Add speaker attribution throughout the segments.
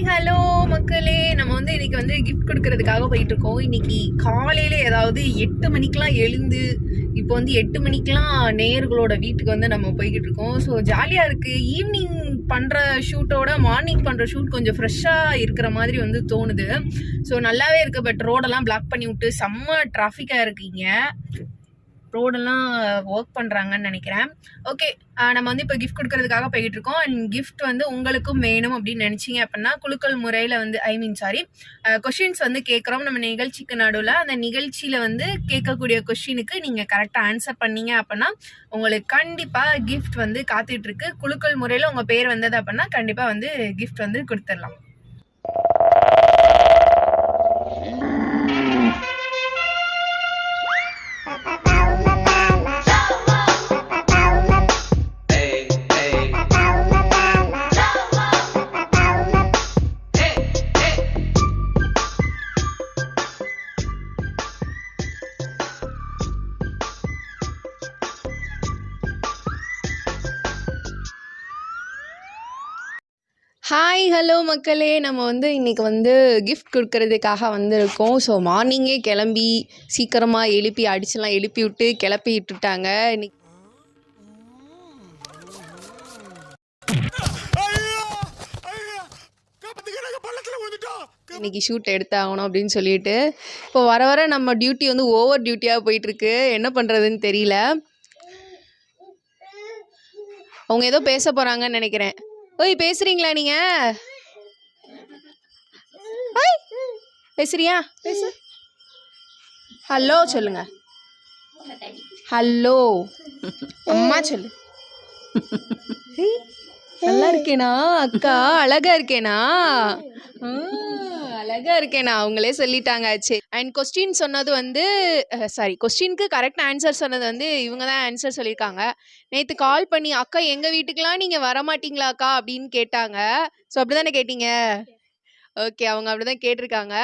Speaker 1: Hello மக்களே, நம்ம இன்னைக்கு கிஃப்ட் கொடுக்கறதுக்காக போயிட்டு இருக்கோம். இன்னைக்கு காலையில ஏதாவது 8 மணிக்கெல்லாம் எழுந்து இப்போ 8 மணிக்கெல்லாம் நேயர்களோட வீட்டுக்கு நம்ம போய்கிட்டு இருக்கோம். ஸோ ஜாலியா இருக்கு. ஈவினிங் பண்ற ஷூட்டோட மார்னிங் பண்ற ஷூட் கொஞ்சம் ஃப்ரெஷ்ஷா இருக்கிற மாதிரி தோணுது. ஸோ நல்லாவே இருக்கு. பட் ரோடெல்லாம் பிளாக் பண்ணி விட்டு செம்ம டிராஃபிக்கா இருக்கீங்க. ரோடெல்லாம் ஒர்க் பண்ணுறாங்கன்னு நினைக்கிறேன். ஓகே, நம்ம இப்போ கிஃப்ட் கொடுக்கறதுக்காக போய்கிட்டு இருக்கோம். அண்ட் கிஃப்ட் உங்களுக்கும் வேணும் அப்படின்னு நினச்சிங்க அப்படின்னா குலுக்கல் முறையில் கொஷின்ஸ் கேட்குறோம் நம்ம நிகழ்ச்சிக்கு நடுவில். அந்த நிகழ்ச்சியில் கேட்கக்கூடிய கொஷினுக்கு நீங்கள் கரெக்டாக ஆன்சர் பண்ணீங்க அப்படின்னா உங்களுக்கு கண்டிப்பாக கிஃப்ட் காத்துட்ருக்கு. குலுக்கல் முறையில் உங்கள் பேர் வந்தது அப்படின்னா கண்டிப்பாக கிஃப்ட் கொடுத்துடலாம். ஹாய் ஹலோ மக்களே, நம்ம இன்னைக்கு கிஃப்ட் கொடுக்கறதுக்காக வந்திருக்கோம். ஸோ மார்னிங்கே கிளம்பி சீக்கிரமாக அடிச்செல்லாம் எழுப்பி விட்டு கிளப்பி விட்டுட்டாங்க. இன்னைக்கு ஷூட் எடுத்தாகணும் அப்படின்னு சொல்லிட்டு இப்போ வர நம்ம டியூட்டி ஓவர் டியூட்டியாக போயிட்டுருக்கு. என்ன பண்ணுறதுன்னு தெரியல. அவங்க ஏதோ பேச போகிறாங்கன்னு நினைக்கிறேன். ஓய், பேசுறீங்களா நீங்க? பேசுறியா? பேசு. ஹலோ சொல்லுங்க. ஹலோ அம்மா சொல்லு. நல்லா இருக்கேனா அக்கா? அழகா இருக்கேனா? அழகா இருக்கேனா? அவங்களே சொல்லிட்டாங்க. ஆச்சு. அண்ட் கொஸ்டின் சொன்னது கொஸ்டினுக்கு கரெக்ட் ஆன்சர் சொன்னது இவங்க தான் ஆன்சர் சொல்லியிருக்காங்க. நேற்று கால் பண்ணி அக்கா எங்கள் வீட்டுக்கெலாம் நீங்கள் வரமாட்டீங்களா அக்கா அப்படின்னு கேட்டாங்க. ஸோ அப்படி தானே கேட்டீங்க? ஓகே, அவங்க அப்படி தான் கேட்டிருக்காங்க.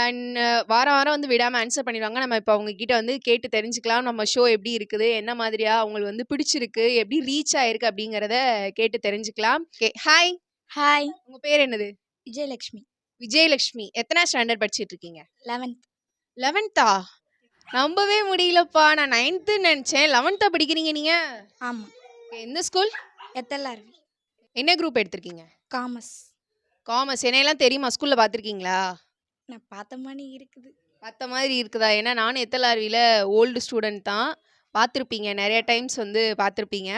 Speaker 1: அண்ட் வாரம் விடாமல் ஆன்சர் பண்ணிடுவாங்க. நம்ம இப்போ அவங்கக்கிட்ட கேட்டு தெரிஞ்சுக்கலாம் நம்ம ஷோ எப்படி இருக்குது, என்ன மாதிரியா அவங்களுக்கு பிடிச்சிருக்கு, எப்படி ரீச் ஆயிருக்கு அப்படிங்கிறத கேட்டு தெரிஞ்சுக்கலாம். Okay, hi.
Speaker 2: ஹாய்,
Speaker 1: உங்கள் பேர் என்னது?
Speaker 2: விஜயலக்ஷ்மி.
Speaker 1: விஜயலக்ஷ்மி. எத்தனை ஸ்டாண்டர்ட் படிச்சுட்டு இருக்கீங்க?
Speaker 2: 11th.
Speaker 1: 11th நம்பவே முடியலப்பா. நான் 9th நினச்சேன். 11th படிக்கிறீங்க நீங்கள்?
Speaker 2: ஆமாம்.
Speaker 1: எந்த ஸ்கூல்?
Speaker 2: எத்தலார்வி.
Speaker 1: என்ன குரூப் எடுத்திருக்கீங்க?
Speaker 2: காமர்ஸ்.
Speaker 1: காமர்ஸ். என்னையெல்லாம் தெரியுமா? ஸ்கூலில் பார்த்துருக்கீங்களா?
Speaker 2: நான் பார்த்த மாதிரி இருக்குது.
Speaker 1: பார்த்த மாதிரி இருக்குதா? ஏன்னா நானும் எத்தலார்வியில் ஓல்டு ஸ்டூடெண்ட் தான். பார்த்துருப்பீங்க, நிறைய டைம்ஸ் பார்த்துருப்பீங்க.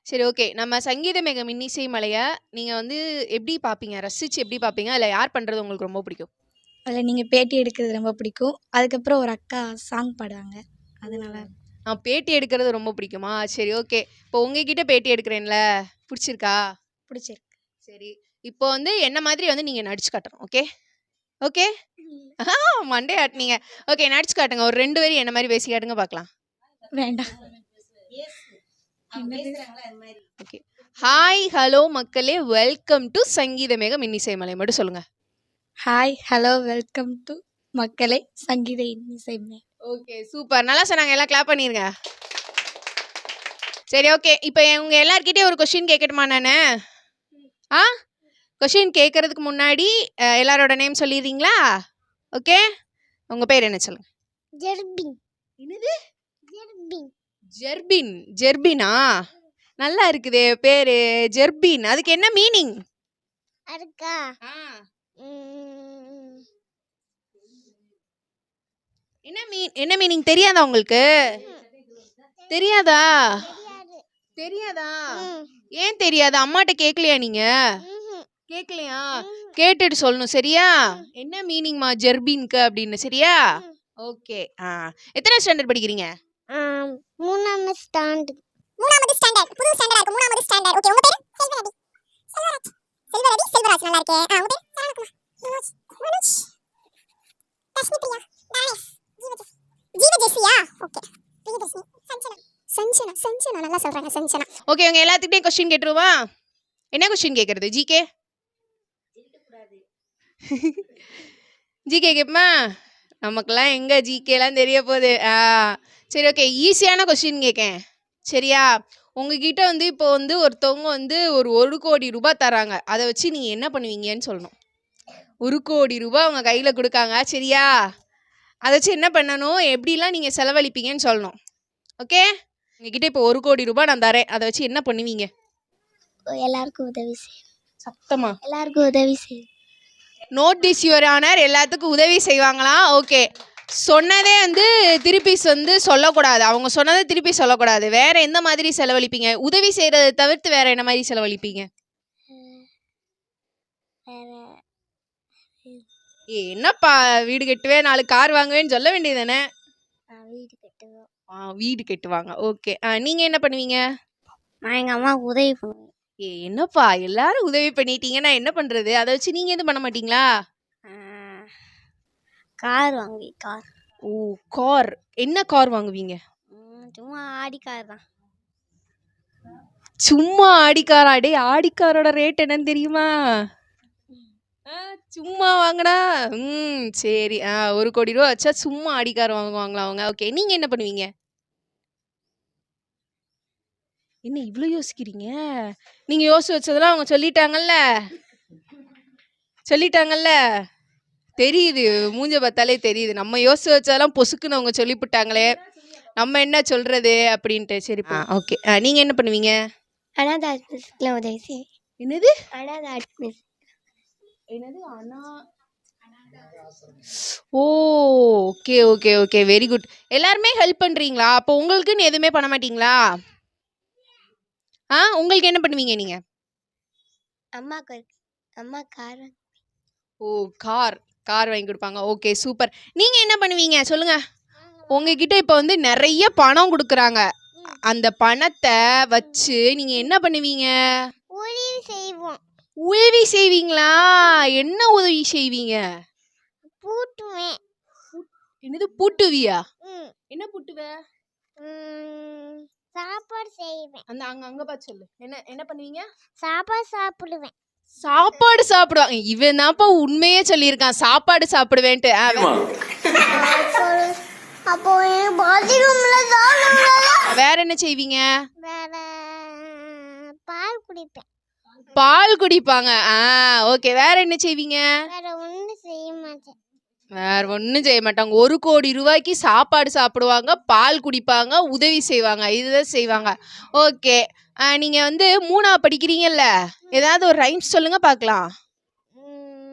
Speaker 1: சரி, ஓகே. நம்ம சங்கீத மேகம் இன்னிசை மலையை நீங்கள் எப்படி பார்ப்பீங்க? ரசித்து எப்படி பார்ப்பீங்க? அதில் யார் பண்ணுறது உங்களுக்கு ரொம்ப பிடிக்கும்?
Speaker 2: அதில் நீங்கள் பேட்டி எடுக்கிறது ரொம்ப பிடிக்கும். அதுக்கப்புறம் ஒரு அக்கா சாங் பாடுவாங்க, அதனால.
Speaker 1: நான் பேட்டி எடுக்கிறது ரொம்ப பிடிக்குமா? சரி, ஓகே. இப்போ உங்ககிட்ட பேட்டி எடுக்கிறேன்ல, பிடிச்சிருக்கா?
Speaker 2: பிடிச்சிருக்கு.
Speaker 1: சரி, இப்போ என்ன மாதிரி நீங்கள் நடிச்சு காட்டணும். Okay okay. மண்டே ஆட்டினீங்க. ஓகே, நடிச்சு காட்டுங்க. ஒரு 2 வரி என்ன மாதிரி பேசி காட்டுங்க பார்க்கலாம்.
Speaker 2: வேண்டாம்.
Speaker 1: ஓகே. ஹாய் ஹலோ மக்களே, வெல்கம் டு சங்கீத மேகம் இன்னிசை மலை மட்டும் சொல்லுங்க.
Speaker 2: ஹாய் ஹலோ வெல்கம் டு மக்களே சங்கீத இன்னிசை மேகம்.
Speaker 1: Okay, super. நல்லா சொன்னாங்க. எல்லாம் கிளாப் பண்ணிருங்க. சரி, ஓகே. இப்போ உங்க எல்லார்கிட்டயும் ஒரு கொஸ்டின் கேட்கட்டுமா? நான் கொஸ்டின் கேட்கறதுக்கு முன்னாடி எல்லாரோட நேம் சொல்லிடுறீங்களா? ஓகே, உங்க பேர் என்ன சொல்லுங்க?
Speaker 2: ஜெர்பின்.
Speaker 1: என்னது?
Speaker 2: ஜெர்பின்.
Speaker 1: ஜெர்பின். ஜெர்பினா? நல்லா இருக்குதே பேரு, ஜெர்பின். அதுக்கு என்ன மீனிங்?
Speaker 2: அதுக்கா
Speaker 1: என்ன மீனிங் தெரியாதா உங்களுக்கு? தெரியாதா? தெரியாதா? ஏன் தெரியாதா? அம்மாட்ட கேட்கலையா நீங்க? கேட்கலையா? கேட்டுட்டு சொல்லணும், சரியா? என்ன மீனிங்மா ஜெர்பின்க்கு அப்படின்னு, சரியா? ஓகே. எத்தனை ஸ்டாண்டர்ட் படிக்கிறீங்க?
Speaker 2: 3ஆம் ஸ்டாண்டர்ட்.
Speaker 3: புது ஸ்டாண்டர்ட். 3ஆவது ஸ்டாண்டர்ட். ஓகே, உங்க பேரு? செல்வரவி. செல்வராஜ். செல்வராஜ். நல்லா இருக்கே. உங்க பேரு? சரவணகுமார். மனோஜ். தஷ்மிப்ரியா. தானேஷ். ஜீவஜெசியா. ஓகே. பிரியதர்ஷினி. சஞ்சனா. நல்லா சொல்றாங்க, சஞ்சனா.
Speaker 1: ஓகே, உங்க எல்லாத்துக்கிட்டையும் கொஸ்டின் கேட்டுருவா. என்ன கொஸ்டின் கேட்கறது? ஜிகே ஜிகே கேட்பா? நமக்கெல்லாம் எங்க ஜிகேலாம் தெரிய போகுது. சரி, ஓகே. ஈஸியான கொஸ்டின் கேட்கேன், சரியா? உங்ககிட்ட இப்போ ஒருத்தவங்க ஒரு 1 கோடி ரூபாய் தராங்க. அதை வச்சு நீங்கள் என்ன பண்ணுவீங்கன்னு சொல்லணும். ₹1,00,00,000 அவங்க கையில் கொடுக்காங்க, சரியா? அதை வச்சு என்ன பண்ணணும், எப்படிலாம் நீங்கள் செலவழிப்பீங்கன்னு சொல்லணும். ஓகே, உங்ககிட்ட இப்போ ₹1,00,00,000 நான் தரேன், அதை வச்சு என்ன பண்ணுவீங்க?
Speaker 2: எல்லாருக்கும் உதவி செய்யும்.
Speaker 1: சத்தமா.
Speaker 2: எல்லாருக்கும் உதவி செய்யும்.
Speaker 1: நோட் திஸ் யுவர் ஆனர், எல்லாத்துக்கும் உதவி செய்வாங்களாம். ஓகே, சொன்னதே வந்து திருப்பி வந்து சொல்லக்கூடாது, அவங்க சொன்னதை திருப்பி சொல்லக்கூடாது. வேற எந்த மாதிரி செலவழிப்பீங்க? உதவி செய்கிறத தவிர்த்து வேற என்ன மாதிரி செலவழிப்பீங்க? என்னப்பா வீடு கட்டுவே 4 கார் வாங்குவேன்னு சொல்ல வேண்டியது தானே?
Speaker 2: வீடு கட்டுவோம்.
Speaker 1: வீடு கட்டுவாங்க. ஓகே, நீங்கள் என்ன பண்ணுவீங்க?
Speaker 2: நான் எங்கள் அம்மாவுக்கு உதவி பண்ணுவேன்.
Speaker 1: என்னப்பா எல்லாரும் உதவி பண்ணிட்டீங்கன்னா என்ன பண்ணுறது, அதை வச்சு நீங்கள் எதுவும் பண்ண மாட்டீங்களா?
Speaker 2: கார் வாங்கி கார்.
Speaker 1: ஓ, கார். என்ன கார் வாங்குவீங்க?
Speaker 2: சும்மா ஆடி கார் தான்.
Speaker 1: சும்மா ஆடிக்காரா? டே, ஆடிக்காரோட ரேட் என்னன்னு தெரியுமா? சும்மா வாங்கினா சரி, ₹1,00,00,000 வச்சா சும்மா ஆடிக்கார் வாங்குவாங்களா அவங்க? ஓகே, நீங்கள் என்ன பண்ணுவீங்க? என்ன இவ்வளோ யோசிக்கிறீங்க? நீங்கள் யோசிச்சு வச்சதெல்லாம் அவங்க சொல்லிட்டாங்கல்ல. தெரியுது, மூஞ்ச பார்த்தாலே தெரியுது. நம்ம யோசிச்சு வச்சதெல்லாம் பொசுக்குன்னு அவங்க சொல்லிவிட்டாங்களே, நம்ம என்ன சொல்கிறது அப்படின்ட்டு. சரி, ஓகே, நீங்கள் என்ன பண்ணுவீங்க?
Speaker 2: அனாதை ஆத்மிஸ்க்குலாம் உதவி செய்வேன்.
Speaker 1: என்னது
Speaker 2: அனாதை ஆத்மிஸ்?
Speaker 1: என்னது oh, okay okay okay, very good. எல்லாருமே ஹெல்ப் பண்ணுறீங்களா? அப்போ உங்களுக்குன்னு எதுவுமே பண்ண மாட்டீங்களா? உங்களுக்கு என்ன பண்ணுவீங்க நீங்கள்?
Speaker 2: அம்மா கார்.
Speaker 1: ஓ, கார் வாங்கி கொடுப்பாங்க. Okay, super. நீங்கள் என்ன பண்ணுவீங்க சொல்லுங்கள். உங்ககிட்ட இப்போ வந்து நிறைய பணம் கொடுக்குறாங்க, அந்த பணத்தை வச்சு நீங்கள் என்ன பண்ணுவீங்க?
Speaker 2: உதவி செய்வோம்.
Speaker 1: உதவி செய்வீங்களா? என்ன உதவி செய்வீங்க?
Speaker 2: பூட்டுவேன்.
Speaker 1: என்னது பூட்டுவியா? என்ன பூட்டுவ?
Speaker 2: சாப்பாடு செய்வேன்.
Speaker 1: அங்க பார்த்து சொல்லு. என்ன பண்ணுவீங்க?
Speaker 2: சாப்பாடு சாப்பிடுவேன்.
Speaker 1: சாப்பாடு சாப்பிடுவாங்க. இவன் தான்ப்பா உண்மையே சொல்லியிருக்கான், சாப்பாடு சாப்பிடுவேன்ட்டு.
Speaker 2: அப்போ
Speaker 1: வேற என்ன செய்வீங்க?
Speaker 2: வேற பால் குடிப்பேன்.
Speaker 1: பால் குடிப்பாங்க. ஓகே, வேற என்ன செய்வீங்க?
Speaker 2: வேற ஒன்றும் செய்ய மாட்டேன்.
Speaker 1: வேற ஒன்றும் செய்ய மாட்டாங்க. ₹1,00,00,000 சாப்பாடு சாப்பிடுவாங்க, பால் குடிப்பாங்க, உதவி செய்வாங்க, இதுதான் செய்வாங்க. ஓகே, நீங்கள் வந்து 3ஆவது படிக்கிறீங்கல்ல, ஏதாவது ஒரு ரைம்ஸ் சொல்லுங்க பார்க்கலாம்.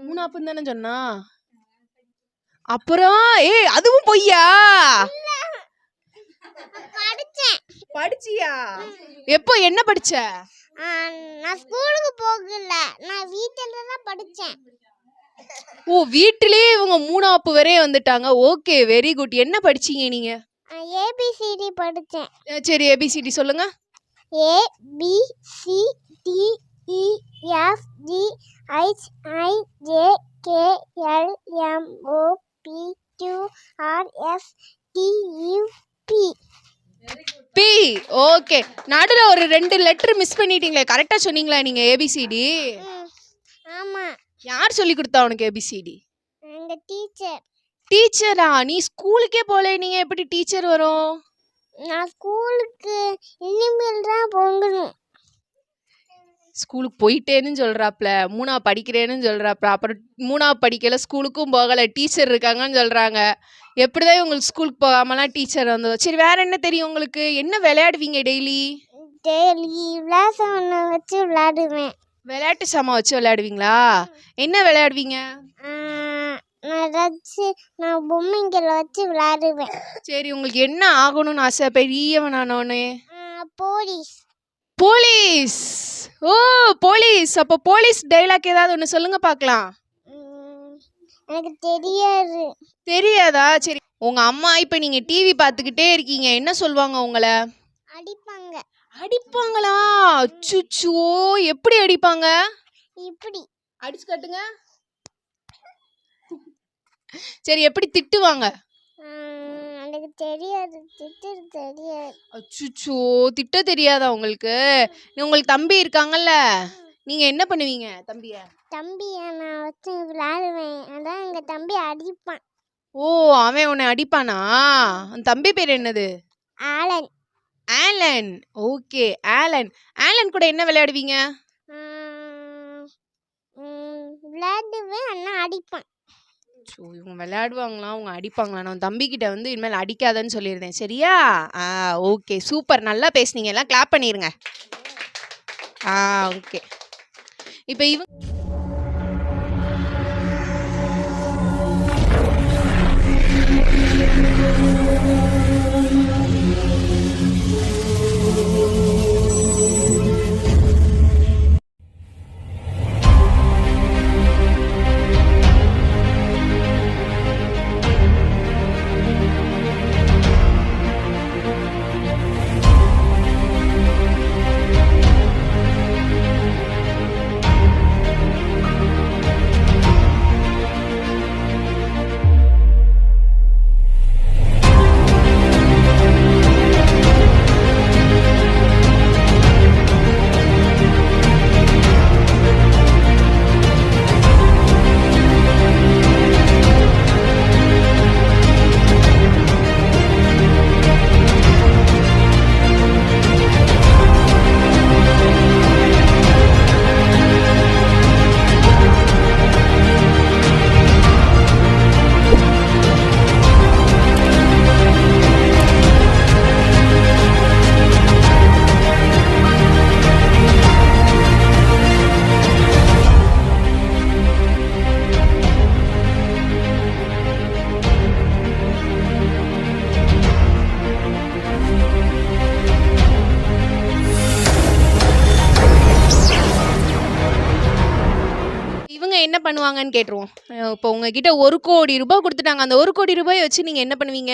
Speaker 1: 3ஆப்புன்னு தானே சொன்னா? அப்புறம் அதுவும் பொய்யா? படிச்சியா? எப்போ என்ன படிச்ச?
Speaker 2: நான் ஸ்கூலுக்கு போகல, நான் வீட்டில தான் படிச்சேன்.
Speaker 1: ஓ, வீட்டிலேயே இவங்க 3ஆப்பு வரையே வந்துட்டாங்க. Okay, very good. என்ன படிச்சீங்க நீங்க?
Speaker 2: ஏபிசிடி படிச்சேன்.
Speaker 1: சரி, ஏபிசிடி சொல்லுங்க.
Speaker 2: ABCDEFGHIJKLMOPQRSTUP.
Speaker 1: ஓகே, நடுல ஒரு 2 லெட்டர் மிஸ் பண்ணிட்டீங்களே, கரெக்டா சொன்னீங்களா நீங்க ஏபிசிடி?
Speaker 2: ஆமா.
Speaker 1: யார் சொல்லி கொடுத்தா உனக்கு ஏபிசிடி?
Speaker 2: எங்க டீச்சர்.
Speaker 1: டீச்சரா? நீ ஸ்கூலுக்கே போல, நீங்க எப்படி டீச்சர் வரும்?
Speaker 2: நான் ஸ்கூலுக்கு இனிமேல் தான் போகணும்.
Speaker 1: ஸ்கூலுக்கு போயிட்டேன்னு சொல்றாப்ல, 3ஆவது படிக்கிறேன்னு சொல்றாப்ல, அப்புறம் 3ஆவது படிக்கல, ஸ்கூலுக்கும் போகல, டீச்சர் இருக்காங்கன்னு சொல்றாங்க. எப்படிதான் உங்களுக்கு ஸ்கூலுக்கு போகாமலாம் டீச்சர் வந்தது? சரி, வேற என்ன தெரியும் உங்களுக்கு? என்ன விளையாடுவீங்க டெய்லி?
Speaker 2: விளையாட வச்சு விளையாடுவேன்.
Speaker 1: விளையாட்டு சாமான் வச்சு விளையாடுவீங்களா? என்ன விளையாடுவீங்க?
Speaker 2: நான் பொம்மைங்களை வச்சு விளையாடுவேன்.
Speaker 1: சரி, உங்களுக்கு என்ன ஆகணும்னு ஆசை பெரியவனானோன்னு? போலீஸ். ஓ, போலீஸ். அப்போ போலீஸ் டைலாக் ஏதாவது ஒன்று சொல்லுங்க பார்க்கலாம்.
Speaker 2: எனக்கு தெரியாது.
Speaker 1: தெரியாதா? சரி, உங்க அம்மா இப்போ நீங்க டிவி பார்த்துக்கிட்டே இருக்கீங்க, என்ன சொல்லுவாங்க உங்களை?
Speaker 2: அடிப்பாங்க.
Speaker 1: அடிப்பாங்களா? அச்சுச்சோ, எப்படி அடிப்பாங்க?
Speaker 2: இப்படி
Speaker 1: அடிச்சு காட்டுங்க. சரி, எப்படி திட்டுவாங்க?
Speaker 2: எனக்கு தெரியாது, திட்ட தெரியாது.
Speaker 1: அச்சுச்சோ, திட்ட தெரியாதா உங்களுக்கு? உங்களுக்கு தம்பி இருக்காங்கல்ல, நீங்க என்ன பண்ணுவீங்க தம்பிய?
Speaker 2: தம்பியை நான் வச்சு விளையாடுவேன், அதான் எங்க தம்பி அடிப்பான்.
Speaker 1: ஓ, அவன் உன்னை அடிப்பானா? அந்த தம்பி பேர் என்னது?
Speaker 2: Alan.
Speaker 1: Alan. Okay, Alan. Alan கூட என்ன விளையாடுவீங்க?
Speaker 2: விளையாடுவேன், ஆனால்
Speaker 3: அடிப்பேன்.
Speaker 1: ஸோ இவங்க விளையாடுவாங்களா அவங்க அடிப்பாங்களா? நான் தம்பிக்கிட்ட வந்து இனிமேல் அடிக்காதன்னு சொல்லியிருந்தேன் சரியா? ஓகே சூப்பர், நல்லா பேசுனீங்க, எல்லாம் கிளாப் பண்ணிடுங்க. ஓகே. இப்போ இவங்க என்ன பண்ணுவாங்கன்னு கேட்டுருவோம். இப்போ உங்ககிட்ட 1 கோடி ரூபாய் கொடுத்துட்டாங்க, அந்த 1 கோடி ரூபாயை வச்சு நீங்க என்ன பண்ணுவீங்க?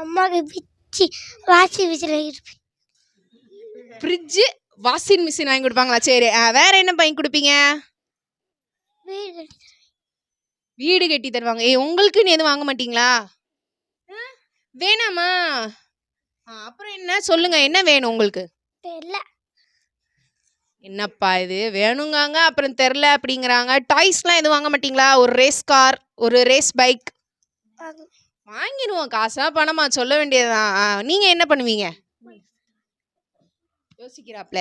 Speaker 3: அம்மாவுக்கு பிச்சு வாஷிங் மிஷின் வாங்கிருப்பேன்.
Speaker 1: ஃப்ரிட்ஜு வாஷிங் மிஷின் வாங்கி கொடுப்பாங்களா? சரி, வேற என்ன வாங்கி கொடுப்பீங்க? வீடு கட்டி தருவாங்க. உங்களுக்குன்னு எதுவும் வாங்க மாட்டீங்களா? வேணாமா? அப்புறம் என்ன சொல்லுங்க, என்ன வேணும் உங்களுக்கு?
Speaker 3: தெரியல.
Speaker 1: என்னப்பா இது வேணுங்காங்க அப்புறம் தெரில அப்படிங்கிறாங்க. டாய்ஸ்லாம் எதுவும் வாங்க மாட்டீங்களா? ஒரு ரேஸ் கார், ஒரு ரேஸ் பைக் வாங்கிடுவோம். காசா பணமா சொல்ல வேண்டியதுதான். நீங்க என்ன பண்ணுவீங்க? யோசிக்கிறாப்ல.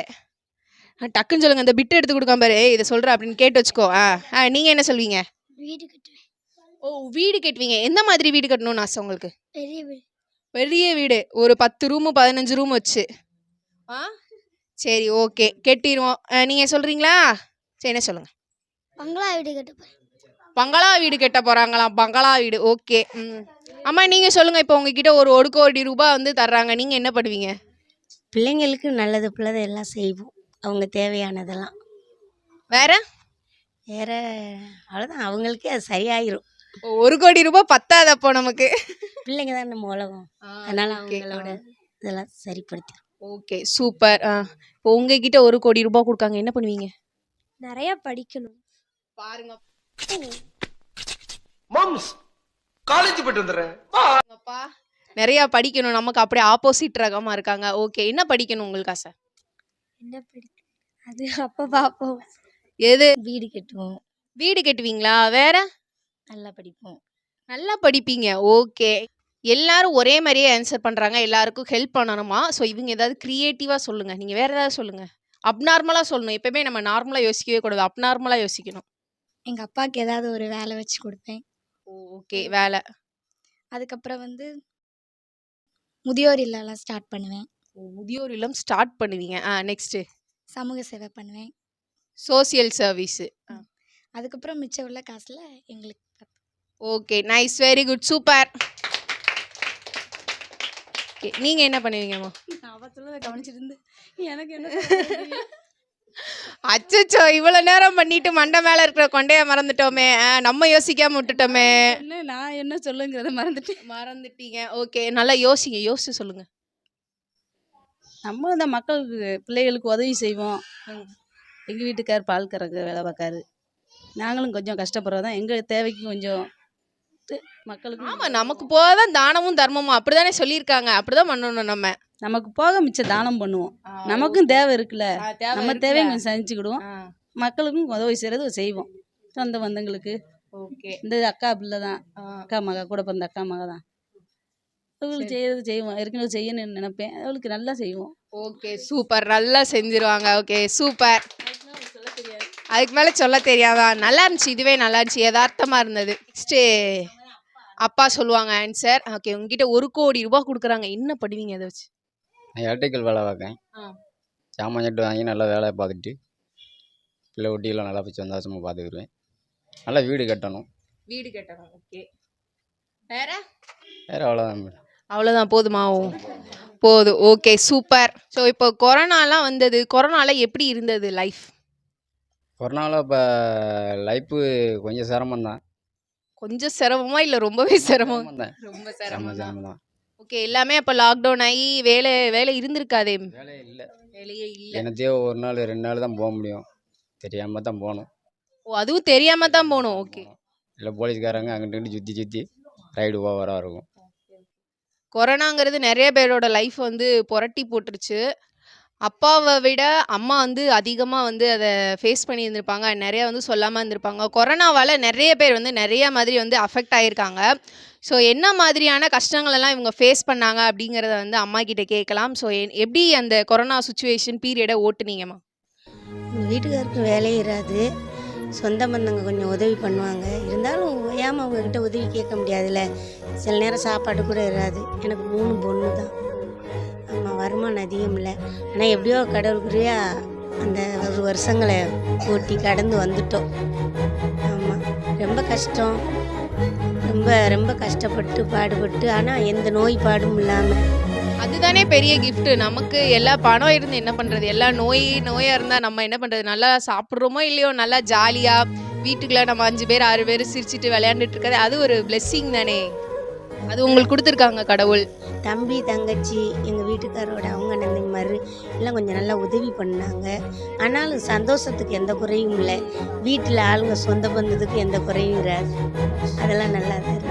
Speaker 1: டக்குன்னு சொல்லுங்க, இந்த பிட்டு எடுத்து கொடுக்காம பாரு, இதை சொல்ற அப்படின்னு கேட்டு வச்சுக்கோ. நீங்க என்ன சொல்வீங்க?
Speaker 3: வீடு கட்டுவேன்.
Speaker 1: வீடு கட்டுவீங்க. எந்த மாதிரி வீடு கட்டணும்னு ஆசை உங்களுக்கு?
Speaker 3: பெரிய வீடு.
Speaker 1: பெரிய வீடு, ஒரு 10 ரூமு 15 ரூம் வச்சு. சரி ஓகே, கெட்டிடுவோம். நீங்க சொல்றீங்களா? சரி, என்ன சொல்லுங்க?
Speaker 3: பங்களா வீடு கட்டுவேன்.
Speaker 1: பங்களா வீடு கட்ட போறாங்களாம். பங்களா வீடு, ஓகே. அம்மா நீங்க சொல்லுங்க, இப்போ உங்ககிட்ட ஒரு 1 கோடி ரூபாய் வந்து தர்றாங்க, நீங்க என்ன பண்ணுவீங்க?
Speaker 4: பிள்ளைங்களுக்கு நல்லது பிள்ளை எல்லாம் செய்வோம், அவங்க தேவையானதெல்லாம்.
Speaker 1: வேற
Speaker 4: வேற அவ்வளோதான், அவங்களுக்கே அது சரியாயிரும்.
Speaker 1: 1 கோடி ரூபாய் பத்தாது அப்போ நமக்கு.
Speaker 4: பிள்ளைங்க தான் நம்ம உலகம், அதனால அவங்களோட இதெல்லாம் சரிப்படுத்திடும்.
Speaker 1: Okay super. இப்போ உங்ககிட்ட 1 கோடி ரூபாய் கொடுக்காங்க, என்ன பண்ணுவீங்க?
Speaker 3: நிறைய படிக்கணும்.
Speaker 1: பாருங்க
Speaker 5: மாம்ஸ் காலேஜ் போயிட்டு வந்துடுறேன்.
Speaker 1: நிறைய படிக்கணும். நமக்கு அப்படியே ஆப்போசிட் ரகமா இருக்காங்க. ஓகே, என்ன படிக்கணும் உங்களுக்கு ஆசை?
Speaker 3: என்ன படிக்கணும் அது அப்போ பார்ப்போம்.
Speaker 1: எது?
Speaker 4: வீடு கட்டுவோம்.
Speaker 1: வீடு கட்டுவீங்களா? வேற?
Speaker 4: நல்லா படிப்போம்.
Speaker 1: நல்லா படிப்பீங்க, ஓகே. எல்லாரும் ஒரே மாதிரியே ஆன்சர் பண்றாங்க, எல்லாருக்கும் ஹெல்ப் பண்ணணுமா? ஸோ இவங்க ஏதாவது கிரியேட்டிவா சொல்லுங்க, நீங்க வேற ஏதாவது சொல்லுங்க. அப்நார்மலா சொல்லணும். எப்பவுமே நம்ம நார்மலா யோசிக்கவே கூடாது, அப்நார்மலா யோசிக்கணும்.
Speaker 2: எங்கள் அப்பாவுக்கு ஏதாவது ஒரு வேலை வச்சு கொடுப்பேன்.
Speaker 1: ஓகே, வேலை.
Speaker 2: அதுக்கப்புறம் வந்து முதியோர் இல்லம்லாம் ஸ்டார்ட் பண்ணுவேன்.
Speaker 1: முதியோர் இல்லம் ஸ்டார்ட் பண்ணுவீங்க. நெக்ஸ்ட்
Speaker 2: சமூக சேவை பண்ணுவேன்.
Speaker 1: Social service.
Speaker 2: அதுக்கப்புறம் மிச்சம் உள்ள காசில் எங்களுக்கு
Speaker 1: okay, nice, very good, super. Okay, நீங்க என்ன பண்ணுவீங்கம்மா?
Speaker 4: அவன் சொல்றதை கவனிச்சிட்டு இருந்து எனக்கு என்ன
Speaker 1: அச்சச்சோ, இவ்வளவு நேரம் பண்ணிட்டு மண்டை மேல இருக்கிற கொண்டைய மறந்துட்டோமே. நம்ம யோசிக்காம விட்டுட்டோமே.
Speaker 4: நான் என்ன சொல்லுங்கிறத
Speaker 1: மறந்துட்டீங்க. ஓகே, நல்லா யோசிங்க, யோசிச்சு சொல்லுங்க.
Speaker 6: நம்ம இந்த மக்களுக்கு பிள்ளைகளுக்கு உதவி செய்வோம். எங்கள் வீட்டுக்கார் பால் கறக்க வேலை பார்க்காரு, நாங்களும் கொஞ்சம் கஷ்டப்படுறதான் எங்கள் தேவைக்கு கொஞ்சம் மக்களுக்கு.
Speaker 1: ஆமா, நமக்கு போதான் தானமும் தர்மமும், அப்படிதானே சொல்லியிருக்காங்க, அப்படிதான் பண்ணணும்.
Speaker 6: நமக்கு போக மிச்சம் தானம் பண்ணுவோம். நமக்கும் தேவை இருக்குல்ல, நம்ம தேவையும் கொஞ்சம் சந்திச்சுக்கிடுவோம், மக்களுக்கும் உதவி செய்கிறது செய்வோம். சொந்த பந்தங்களுக்கு.
Speaker 1: ஓகே,
Speaker 6: இந்த அக்கா பிள்ளை தான், அக்கா மக கூட பிறந்த அக்கா மக தான், அவங்களுக்கு செய்யறது செய்வோம். ஏற்கனவே செய்யணும்னு நினைப்பேன், அவளுக்கு நல்லா செய்வோம்.
Speaker 1: ஓகே சூப்பர், நல்லா செஞ்சிருவாங்க. Okay super. அதுக்கு மேலே சொல்ல தெரியாதா? நல்லா இருந்துச்சு, இதுவே நல்லா இருந்துச்சு, யதார்த்தமாக இருந்தது. நெக்ஸ்ட்டு அப்பா சொல்லுவாங்க ஆன்சர். ஓகே, உங்ககிட்ட 1,00,00,000 ரூபாய் கொடுக்குறாங்க, என்ன பண்ணுவீங்க அதை வச்சு?
Speaker 7: நான் எலக்ட்ரிக்கல் வேலை பார்க்கேன்.
Speaker 1: ஆ.
Speaker 7: சாமான் செட்டு வாங்கி நல்லா வேலையை பார்த்துட்டு பிள்ளை ஒட்டியெல்லாம் நல்லா போய் சந்தோஷமாக பார்த்துக்கிடுவேன். நல்லா வீடு கட்டணும்.
Speaker 1: வீடு கட்டணும். ஓகே, வேற
Speaker 7: வேறு அவ்வளோதான் மேடம்.
Speaker 1: அவ்வளோதான் போதுமா? போதும். Okay, super. ஸோ இப்போ கொரோனாலாம் வந்தது, கொரோனால எப்படி இருந்தது லைஃப்?
Speaker 7: கொரோனாவில் இப்போ லைஃப்பு கொஞ்சம் சிரமம்தான்.
Speaker 1: கொஞ்சம் சிரமமா இல்லை ரொம்பவே சிரமம்?
Speaker 7: தான்.
Speaker 1: ரொம்ப
Speaker 7: சிரமம்
Speaker 1: சிரமம்.
Speaker 7: தான்.
Speaker 1: ஓகே, எல்லாமே அப்போ லாக்டவுன் ஆகி வேலை வேலை இருந்திருக்காதே?
Speaker 7: வேலையே இல்லை.
Speaker 1: வேலையே இல்லை.
Speaker 7: எனத்தையோ ஒரு நாள் 2 நாள் தான் போக முடியும். தெரியாமல் தான் போகணும்.
Speaker 1: ஓ, அதுவும் தெரியாம தான் போகணும். ஓகே.
Speaker 7: இல்லை போலீஸ்காரங்க அங்கிட்டு சுற்றி சுற்றி ரைடு ஓவராக இருக்கும்.
Speaker 1: கொரோனாங்கிறது நிறைய பேரோட லைஃப் வந்து புரட்டி போட்டுருச்சு. அப்பாவை விட அம்மா வந்து அதிகமாக வந்து அதை ஃபேஸ் பண்ணி இருந்திருப்பாங்க, நிறையா வந்து சொல்லாமல் இருந்திருப்பாங்க. கொரோனாவால் நிறைய பேர் வந்து நிறைய மாதிரி வந்து அஃபெக்ட் ஆகியிருக்காங்க. ஸோ என்ன மாதிரியான கஷ்டங்களெல்லாம் இவங்க ஃபேஸ் பண்ணாங்க அப்படிங்கிறத வந்து அம்மா கிட்ட கேட்கலாம். ஸோ எப்படி அந்த கொரோனா சுச்சுவேஷன் பீரியடை ஓட்டுனீங்கம்மா?
Speaker 4: எங்கள் வீட்டுக்காருக்கு வேலையே இராது. சொந்த பந்தங்க கொஞ்சம் உதவி பண்ணுவாங்க. இருந்தாலும் ஓயாமல் அவங்கக்கிட்ட உதவி கேட்க முடியாதுல்ல. சில நேரம் சாப்பாடு கூட இராது. எனக்கு 3 பொண்ணு தான். ஆமாம், வருமானம் அதிகம் இல்லை. ஆனால் எப்படியோ கடவுளுக்குரியா அந்த ஒரு வருஷங்களை ஓட்டி கடந்து வந்துட்டோம். ஆமாம், ரொம்ப கஷ்டம். ரொம்ப ரொம்ப கஷ்டப்பட்டு பாடுபட்டு, ஆனால் எந்த நோய் பாடும் இல்லாமல்.
Speaker 1: அதுதானே பெரிய கிஃப்ட்டு நமக்கு. எல்லா பணம் இருந்து என்ன பண்ணுறது, எல்லா நோயாக இருந்தால் நம்ம என்ன பண்ணுறது? நல்லா சாப்பிட்றோமோ இல்லையோ, நல்லா ஜாலியாக வீட்டுக்குள்ளே நம்ம 5 பேர் 6 பேர் சிரிச்சிட்டு விளையாண்டுட்டு இருக்கிறது, அது ஒரு பிளெஸ்ஸிங் தானே. அது உங்களுக்கு கொடுத்துருக்காங்க கடவுள்.
Speaker 4: தம்பி தங்கச்சி எங்கள் வீட்டுக்காரோட அவங்க நந்திமார் எல்லாம் கொஞ்சம் நல்லா உதவி பண்ணாங்க. ஆனாலும் சந்தோஷத்துக்கு எந்த குறையும் இல்லை. வீட்டில் ஆளுங்க சொந்த பந்தத்துக்கு எந்த குறையும் இராது. அதெல்லாம் நல்லா இருந்தது.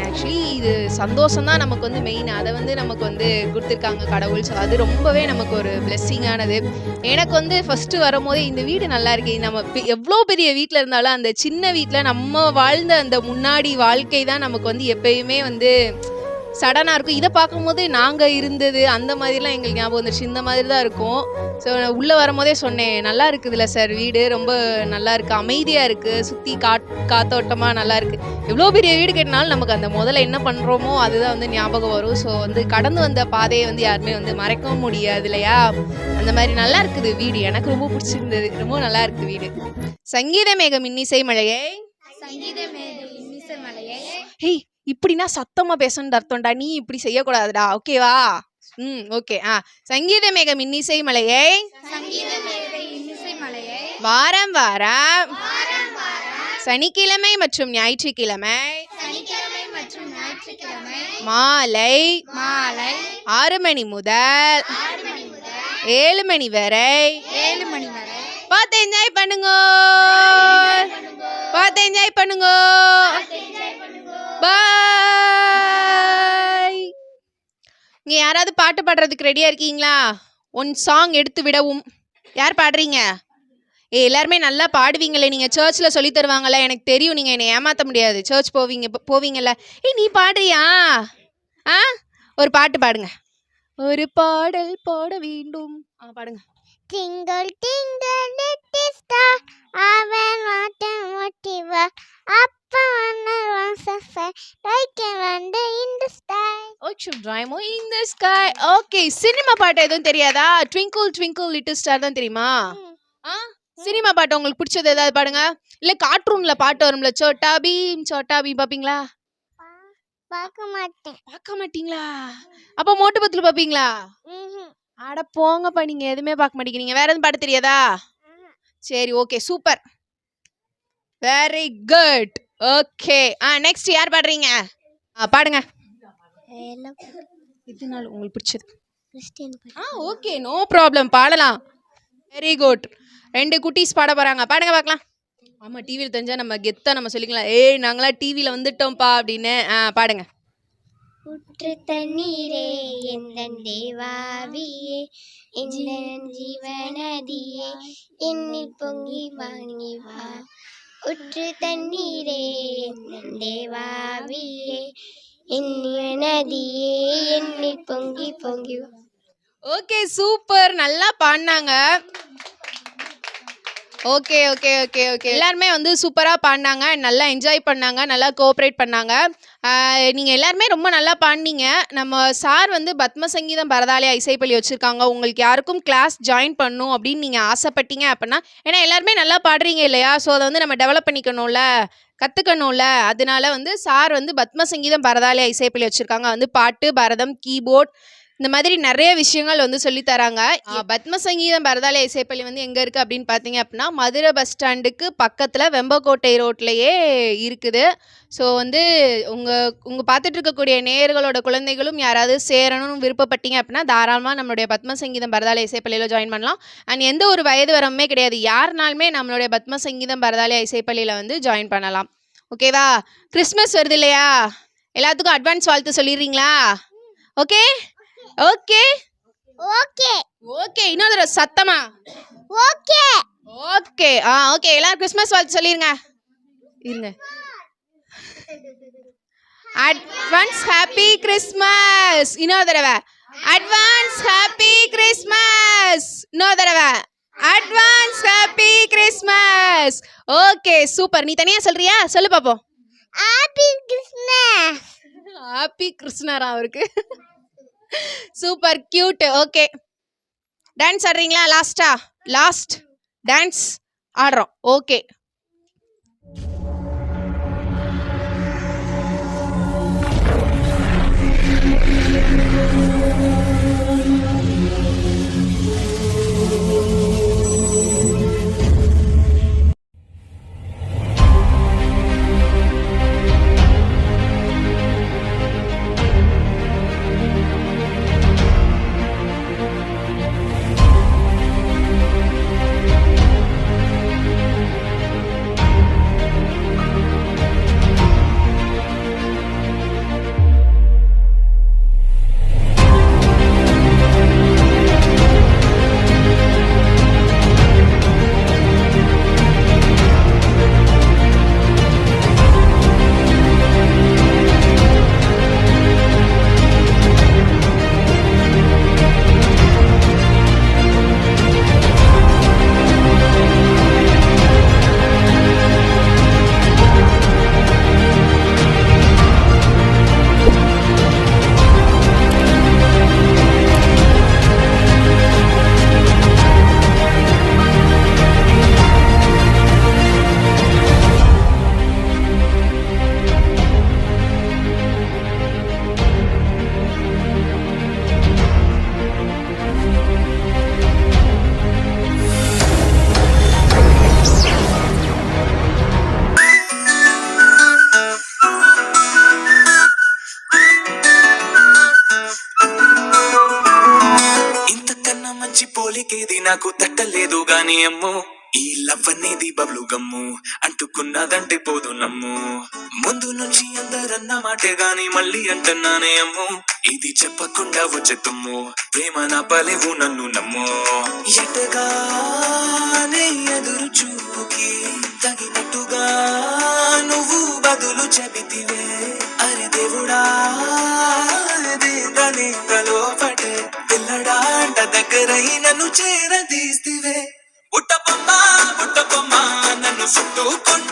Speaker 1: ஆக்சுவலி இது சந்தோஷம் தான் நமக்கு வந்து மெயின். அதை வந்து நமக்கு வந்து கொடுத்துருக்காங்க கடவுள். ஸோ அது ரொம்பவே நமக்கு ஒரு பிளெஸ்ஸிங்கானது. எனக்கு வந்து ஃபஸ்ட்டு வரும்போதே இந்த வீடு நல்லா இருக்கு. நம்ம எவ்வளோ பெரிய வீட்டில் இருந்தாலும் அந்த சின்ன வீட்டில் நம்ம வாழ்ந்த அந்த முன்னாடி வாழ்க்கை தான் நமக்கு வந்து எப்பயுமே வந்து சடனாக இருக்கும். இதை பார்க்கும்போது நாங்கள் இருந்தது அந்த மாதிரிலாம் எங்களுக்கு ஞாபகம் வந்துருச்சு. இந்த மாதிரி தான் இருக்கும். ஸோ நான் உள்ளே வரும்போதே சொன்னேன், நல்லா இருக்குதுல்ல சார் வீடு, ரொம்ப நல்லா இருக்குது, அமைதியாக இருக்குது, சுற்றி காத்தோட்டமாக நல்லா இருக்குது. எவ்வளோ பெரிய வீடு கேட்டனாலும் நமக்கு அந்த முதல்ல என்ன பண்ணுறோமோ அதுதான் வந்து ஞாபகம் வரும். ஸோ வந்து கடந்து வந்த பாதையை வந்து யாருமே வந்து மறைக்கவும் முடியாது இல்லையா? அந்த மாதிரி நல்லா இருக்குது வீடு. எனக்கு ரொம்ப பிடிச்சிருந்தது. ரொம்ப நல்லா இருக்குது வீடு. சங்கீத மேகம் இன்னிசை மழையே. ஹேய், இப்படின்னா சத்தமாக பேசணுன்னு அர்த்தம்டா. நீ இப்படி செய்யக்கூடாதுடா, ஓகேவா? ஓகே. சங்கீத மேகம் இன்னிசை மழையே. வாரம் வாரம் சனிக்கிழமை மற்றும் ஞாயிற்றுக்கிழமை மாலை 6 மணி முதல் 7 மணி வரை பார்த்து என்ஜாய் பண்ணுங்க. பார்த்து என்ஜாய் பண்ணுங்க. பாய். இங்கே யாராவது பாட்டு பாடுறதுக்கு ரெடியாக இருக்கீங்களா? ஒன் சாங் எடுத்து விடவும். யார் பாடுறீங்க? எல்லாருமே நல்லா பாடுவீங்களே. நீங்கள் சர்ச்சில் சொல்லி தருவாங்கல்ல, எனக்கு தெரியும். நீங்கள் என்னை ஏமாற்ற முடியாது. சர்ச் போவீங்கல்ல. நீ பாடுறியா? ஒரு பாட்டு பாடுங்க. ஒரு பாடல் பாட வேண்டும். பாடுங்க.
Speaker 3: Tingle, tingle, little star, I will not motive. Up on the sunset, like a wonder in the sky.
Speaker 1: Drimo in the sky. Okay, cinema பாட்டு எதுவும் தெரியாதா? ட்விங்கிள் ட்விங்கிள் லிட்டில் ஸ்டார் தான் தெரியுமா? சினிமா பாட்டு உங்களுக்கு பிடிச்சது ஏதாவது பாடுங்க. இல்லை கார்ட்டூன்ல பாட்டு வரும்ல, சோட்டா பீம் பார்ப்பீங்களா? பார்க்க மாட்டீங்களா? அப்போ மோட்டு பத்துல பார்ப்பீங்களா? அட போங்கப்பா, நீங்க எதுவுமே பார்க்க மாட்டேங்கிறீங்க. வேற எதுவும் பாட்டு தெரியாதா? சரி, okay, super, very good. Okay, next யார் பாடுறீங்க? பாடுங்க. இதனால உங்களுக்கு பிடிச்சது? ஓகே, நோ ப்ராப்ளம், பாடலாம். Very good. 2 குட்டீஸ் பாட போறாங்க. பாடுங்க பார்க்கலாம். ஆமா, டிவியில் தெரிஞ்சா நம்ம கெத்தா நம்ம சொல்லிக்கலாம், ஏய் நாங்களா டிவியில் வந்துட்டோம்ப்பா அப்படின்னு. பாடுங்க.
Speaker 3: உற்று தண்ணீரே எந்தன் தேவாவியே, எந்தன் ஜீவநதியே, என்னில் பொங்கி வாங்கி வா. உற்று தண்ணீரே எந்தன் தேவாவியே, என்னிய நதியே, என்னில் பொங்கி பொங்கி வா.
Speaker 1: ஓகே, சூப்பர், நல்லா பாடினாங்க. ஓகே ஓகே ஓகே ஓகே எல்லாருமே வந்து சூப்பராக பாடினாங்க, நல்லா என்ஜாய் பண்ணாங்க, நல்லா கோஆப்ரேட் பண்ணாங்க. நீங்கள் எல்லாருமே ரொம்ப நல்லா பாடினீங்க. நம்ம சார் வந்து பத்ம சங்கீதம் பரதாலயா இசைப்பள்ளி வச்சுருக்காங்க. உங்களுக்கு யாருக்கும் கிளாஸ் ஜாயின் பண்ணணும் அப்படின்னு நீங்கள் ஆசைப்பட்டீங்க அப்படின்னா, ஏன்னா எல்லாருமே நல்லா பாடுறீங்க இல்லையா? ஸோ அதை வந்து நம்ம டெவலப் பண்ணிக்கணும்ல, கற்றுக்கணும்ல. அதனால வந்து சார் வந்து பத்ம சங்கீதம் பரதாலயா இசைப்பள்ளி வச்சுருக்காங்க. வந்து பாட்டு, பரதம், கீபோர்ட் இந்த மாதிரி நிறைய விஷயங்கள் வந்து சொல்லி தராங்க. பத்ம சங்கீதம் பரதாலய இசைப்பள்ளி வந்து எங்கே இருக்குது அப்படின்னு பார்த்தீங்க அப்படின்னா, மதுரை பஸ் ஸ்டாண்டுக்கு பக்கத்தில் வெம்பக்கோட்டை ரோட்லேயே இருக்குது. ஸோ வந்து உங்கள் பார்த்துட்டு இருக்கக்கூடிய நேயர்களோட குழந்தைகளும் யாராவது சேரணும்னு விருப்பப்பட்டீங்க அப்படின்னா, தாராளமாக நம்மளுடைய பத்ம சங்கீதம் பரதாலய இசைப்பள்ளியில் ஜாயின் பண்ணலாம். அண்ட் எந்த ஒரு வயது வரம்புமே கிடையாது. யாருனாலுமே நம்மளுடைய பத்ம சங்கீதம் பரதாலய இசைப்பள்ளியில் வந்து ஜாயின் பண்ணலாம். ஓகேவா? கிறிஸ்மஸ் வருது இல்லையா? எல்லாத்துக்கும் அட்வான்ஸ் வாழ்த்து சொல்லிடுறீங்களா? ஓகே ஓகே
Speaker 3: ஓகே
Speaker 1: ஓகே இன்னொரு தடவை சத்தமா
Speaker 3: ஓகே
Speaker 1: ஓகே ஓகே எல்லாரும் கிறிஸ்மஸ் வாழ்த்து சொல்லிருங்க. இருங்க. Advance happy Christmas. இன்னொரு தடவை அட்வான்ஸ் ஹாப்பி கிறிஸ்மஸ். இன்னொரு தடவை advance happy Christmas. Okay super. நீ தனியா சொல்றியா? சொல்லு பாப்போம்.
Speaker 3: Happy Christmas.
Speaker 1: ஹாப்பி கிருஷ்ணரா அவருக்கு. Super cute. ஓகே டான்ஸ் ஆடுறீங்களா? லாஸ்ட் டான்ஸ் ஆடுறோம். ஓகே
Speaker 8: పోలికేది నాకు తట్టలేదు గాని అమ్మో ఈ లవ్ అనేది బబ్లు గమ్ము అంటుకున్నదంటే పోదు నమ్ము ముందు నుంచి అందరన్న మాటే గాని మళ్ళీ అంటున్నానే అమ్ము ఇది చెప్పకుండా వచ్చే తుమ్ము ప్రేమ నా పలేవు నన్ను నమ్ము ఎటగానే ఎదురు చూపుకి తగినట్టుగా నువ్వు బదులు చెబితివే అరే దేవుడా దేదనేకలో పడే పిల్లడాంట దగ్గరై నన్ను చేరదీస్తివే బుట్ట బొమ్మ నన్ను చుట్టుకున్న